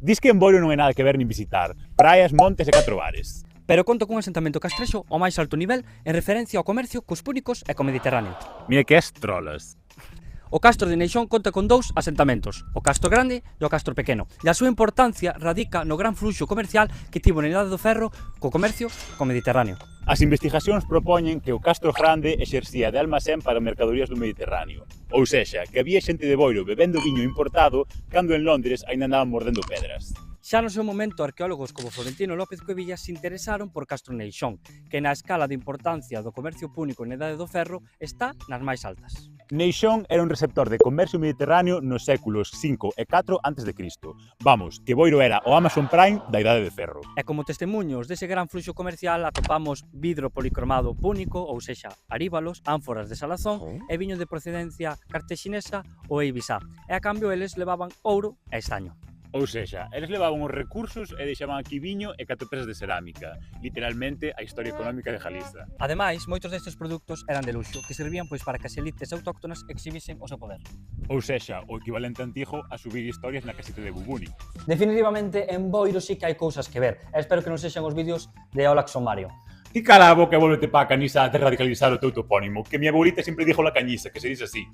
Dis que en Boiro non hai nada que ver nin visitar. Praias, montes e 4 bares. Pero conto cun asentamento castrexo ao máis alto nivel en referencia ao comercio cos púnicos e co Mediterráneo. Mira que es trolas. O Castro de Neixón conta con 2 asentamentos, o Castro Grande e o Castro Pequeno, e a súa importancia radica no gran fluxo comercial que tivo na Idade do Ferro co comercio co Mediterráneo. As investigacións propoñen que o Castro Grande exercía de almacén para mercadorías do Mediterráneo. Ou sexa, que había xente de Boiro bebendo viño importado cando en Londres aínda andaban mordendo pedras. Xa no seu momento, arqueólogos como Florentino López Cuevillas se interesaron por Castro Neixón, que na escala de importancia do comercio púnico na Idade do Ferro está nas máis altas. Neixón era un receptor de comercio mediterráneo nos séculos V e IV a.C. Vamos, que Boiro era o Amazon Prime da Idade de Ferro. E como testemunhos dese gran fluxo comercial atopamos vidro policromado púnico, ou sexa, aríbalos, ánforas de salazón e viño de procedencia cartexinesa ou eibisá. E a cambio eles levaban ouro e estaño. Ou sexa, eles levaban os recursos e deixaban aquí viño e 4 pezas de cerámica. Literalmente, a historia económica de Galiza. Ademais, moitos destes produtos eran de luxo, que servían pois para que as elites autóctonas exhibisen o seu poder. Ou sexa, o equivalente antigo a subir historias na casita de Bubuni. Definitivamente, en Boiro sí que hai cousas que ver. E espero que non sexan os vídeos de Olac Mario. Ti cala a boca e volvete pa a Canisa a te radicalizar o teu topónimo, que mi abuelita sempre dijo la cañisa, que se dice así.